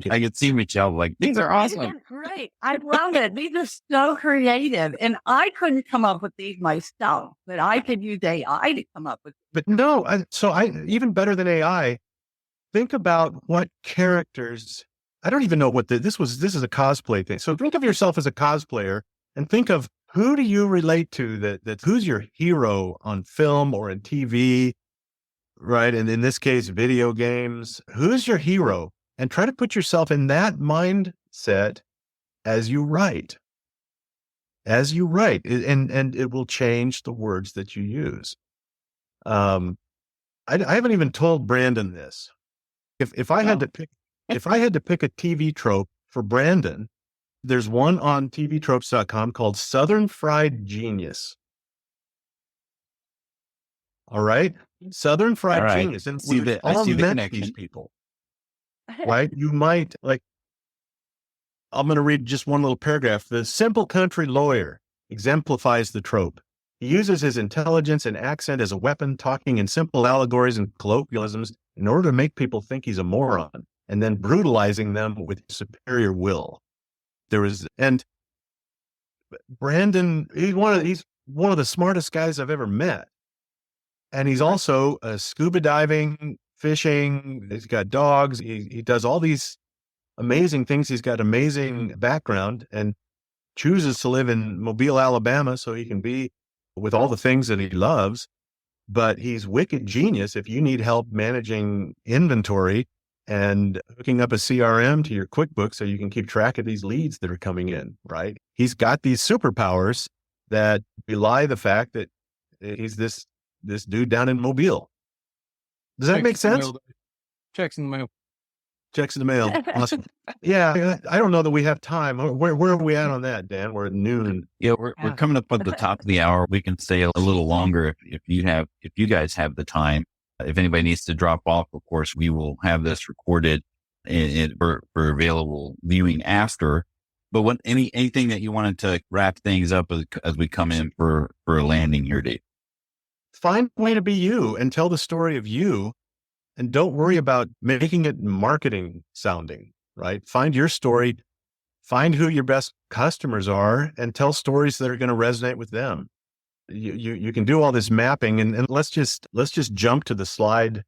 I could see Michelle like, these are awesome. These are great. I love it. These are so creative. And I couldn't come up with these myself, but I could use AI to come up with. But no, even better than AI, think about what characters, I don't even know what this is a cosplay thing. So think of yourself as a cosplayer and think of who do you relate to that who's your hero on film or in TV, right? And in this case, video games, who's your hero? And try to put yourself in that mindset as you write, and it will change the words that you use. I haven't even told Brandon this. If I had to pick a TV trope for Brandon, there's one on tvtropes.com called Southern Fried Genius. All right. Southern Fried Genius. And I see the met connection. these people, right? You might I'm going to read just one little paragraph. The simple country lawyer exemplifies the trope. He uses his intelligence and accent as a weapon, talking in simple allegories and colloquialisms in order to make people think he's a moron, and then brutalizing them with superior will. And Brandon, he's one of the smartest guys I've ever met. And he's also scuba diving, fishing. He's got dogs. He does all these amazing things. He's got amazing background and chooses to live in Mobile, Alabama, so he can be with all the things that he loves. But he's wicked genius if you need help managing inventory and hooking up a CRM to your QuickBooks so you can keep track of these leads that are coming in, right? He's got these superpowers that belie the fact that he's this dude down in Mobile. Does that make sense? Checks in the mail. Checks in the mail. Awesome. Yeah, I don't know that we have time. Where are we at on that, Dan? We're at noon. Yeah, we're coming up at the top of the hour. We can stay a little longer if you guys have the time. If anybody needs to drop off, of course, we will have this recorded for available viewing after. But anything that you wanted to wrap things up as we come in for a landing here, Dave? Find a way to be you and tell the story of you, and don't worry about making it marketing sounding, right? Find your story, find who your best customers are, and tell stories that are going to resonate with them. You can do all this mapping, and let's just jump to the slide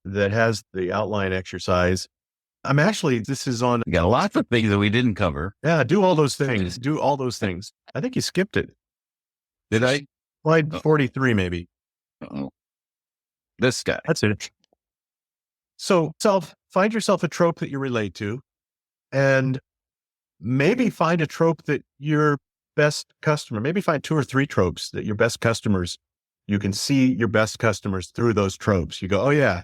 that has the outline exercise. This is on. We got lots of things that we didn't cover. Yeah, do all those things. I think you skipped it. Did I? Slide 43, maybe. Uh-oh. This guy. That's it. So find yourself a trope that you relate to, and maybe find a trope that your best customer, maybe find 2 or 3 tropes that your best customers, you can see your best customers through those tropes. You go, oh yeah,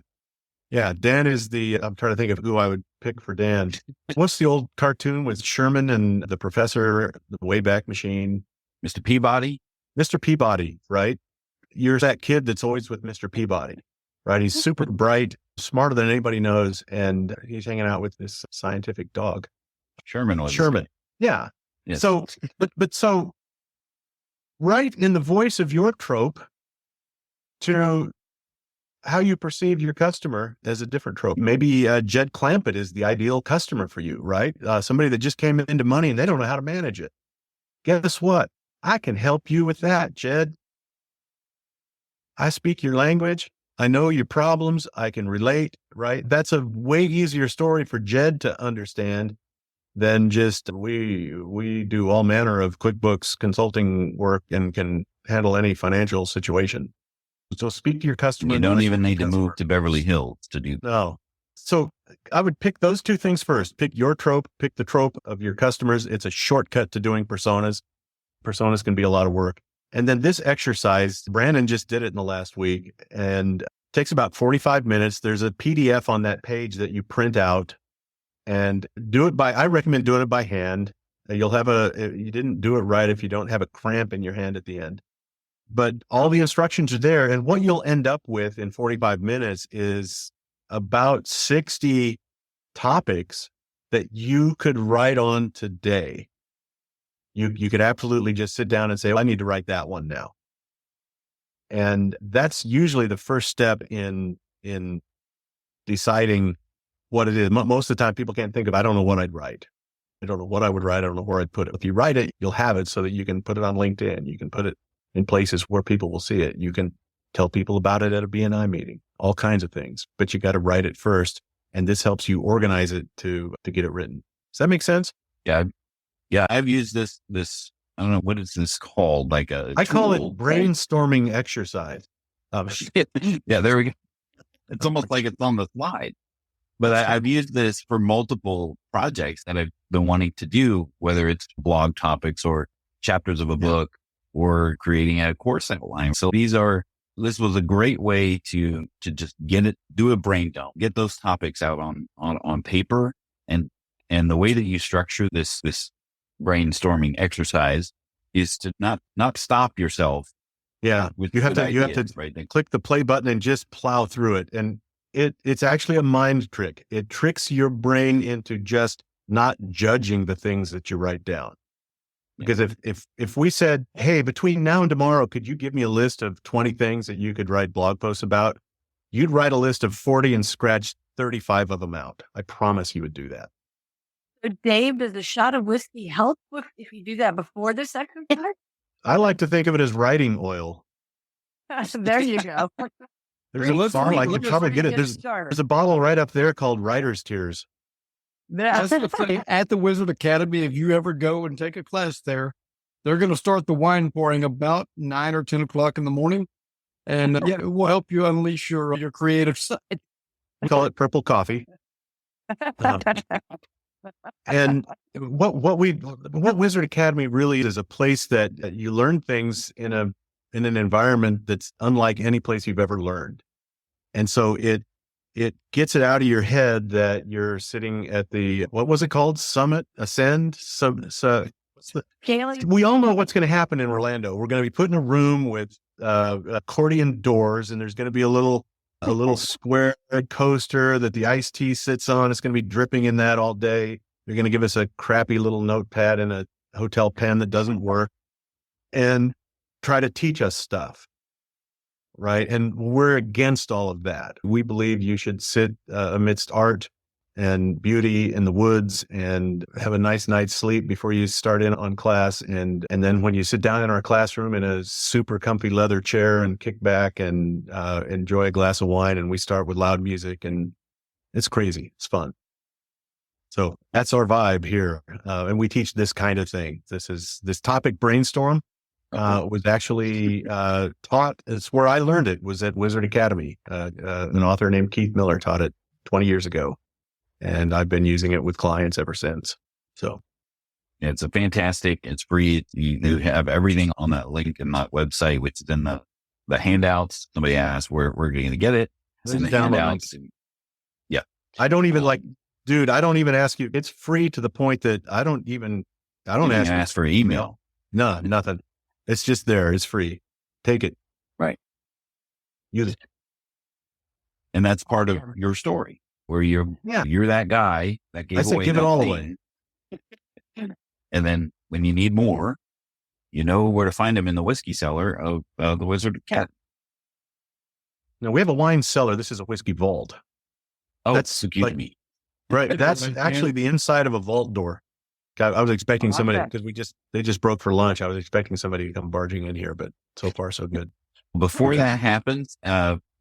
Dan is I'm trying to think of who I would pick for Dan. What's the old cartoon with Sherman and the professor, the Wayback Machine? Mr. Peabody? Mr. Peabody, right? You're that kid that's always with Mr. Peabody, right? He's super bright, smarter than anybody knows, and he's hanging out with this scientific dog. Sherman. Yeah. Yes. So write in the voice of your trope to how you perceive your customer as a different trope. Maybe Jed Clampett is the ideal customer for you, right? Somebody that just came into money and they don't know how to manage it. Guess what? I can help you with that, Jed. I speak your language. I know your problems. I can relate, right? That's a way easier story for Jed to understand than just we do all manner of QuickBooks consulting work and can handle any financial situation. So speak to your customer. You don't even need to move to Beverly Hills to do that. No. So I would pick those 2 things first. Pick your trope, pick the trope of your customers. It's a shortcut to doing personas. Personas can be a lot of work. And then this exercise, Brandon just did it in the last week and takes about 45 minutes. There's a PDF on that page that you print out and I recommend doing it by hand. You didn't do it right if you don't have a cramp in your hand at the end. But all the instructions are there. And what you'll end up with in 45 minutes is about 60 topics that you could write on today. You could absolutely just sit down and say, I need to write that one now. And that's usually the first step in deciding what it is. Most of the time people can't think of, I don't know what I'd write. I don't know what I would write. I don't know where I'd put it. If you write it, you'll have it so that you can put it on LinkedIn. You can put it in places where people will see it. You can tell people about it at a BNI meeting, all kinds of things, but you got to write it first. And this helps you organize it to get it written. Does that make sense? Yeah. Yeah. I've used this, I don't know, what is this called? I call it brainstorming exercise. Yeah, there we go. It's almost like it's on the slide. But I've used this for multiple projects that I've been wanting to do, whether it's blog topics or chapters of a book or creating a course outline. So this was a great way to just do a brain dump, get those topics out on paper. And the way that you structure this brainstorming exercise is to not stop yourself. Yeah. You have to right? Click the play button and just plow through it. And it's actually a mind trick. It tricks your brain into just not judging the things that you write down. Because if we said, hey, between now and tomorrow, could you give me a list of 20 things that you could write blog posts about? You'd write a list of 40 and scratch 35 of them out. I promise you would do that. So Dave, does a shot of whiskey help if you do that before this exercise? I like to think of it as writing oil. There you go. There's a bottle, I could probably get it. There's a bottle right up there called Writer's Tears. That's the thing. At the Wizard Academy, if you ever go and take a class there, they're going to start the wine pouring about 9 or 10 o'clock in the morning. And it will help you unleash your creative side. We call it purple coffee. And what Wizard Academy really is a place that you learn things in an environment that's unlike any place you've ever learned. And so it gets it out of your head that you're sitting at the, what was it called? Ascend? We all know what's going to happen in Orlando. We're going to be put in a room with accordion doors, and there's going to be a little square coaster that the iced tea sits on. It's going to be dripping in that all day. They're going to give us a crappy little notepad and a hotel pen that doesn't work and try to teach us stuff. Right. And we're against all of that. We believe you should sit amidst art and beauty in the woods and have a nice night's sleep before you start in on class. And then when you sit down in our classroom in a super comfy leather chair and kick back and enjoy a glass of wine, and we start with loud music, and it's crazy. It's fun. So that's our vibe here. And we teach this kind of thing. This topic brainstorm was actually taught. It's where I learned it, was at Wizard Academy. An author named Keith Miller taught it 20 years ago. And I've been using it with clients ever since. So it's it's free. You have everything on that link in that website, which is in the handouts. Somebody asked where we're going to get it. It's in the handouts. Yeah. I don't even I don't even ask you. It's free to the point that I don't ask for email. No, nothing. It's just there. It's free. Take it. Right. Use it. And that's part of your story, where you're that guy that gave away. Give it all away. And then when you need more, you know where to find them in the whiskey cellar of the Wizard Academy. Now we have a wine cellar. This is a whiskey vault. Oh, that's excuse me. Right. That's actually the inside of a vault door. I was expecting somebody, because they just broke for lunch. I was expecting somebody to come barging in here, but so far so good. Before that happens,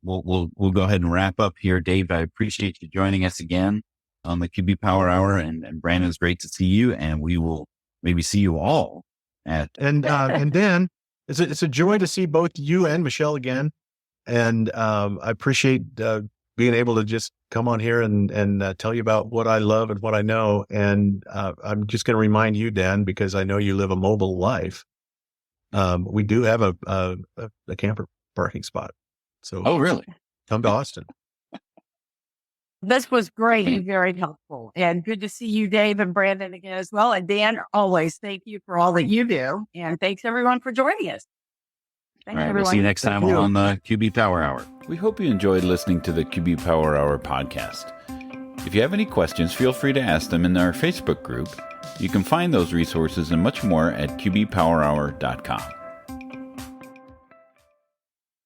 we'll go ahead and wrap up here. Dave, I appreciate you joining us again on the QB Power Hour, and Brandon, it's great to see you, and we will maybe see you all at. And Dan, it's a joy to see both you and Michelle again. And I appreciate being able to just come on here and tell you about what I love and what I know. And I'm just going to remind you, Dan, because I know you live a mobile life. We do have a camper parking spot. So, oh, really? Come to Austin. This was great and very helpful, and good to see you, Dave and Brandon, again as well. And Dan, always thank you for all that you do. And thanks everyone for joining us. All right, we'll see you next time on the QB Power Hour. We hope you enjoyed listening to the QB Power Hour podcast. If you have any questions, feel free to ask them in our Facebook group. You can find those resources and much more at qbpowerhour.com.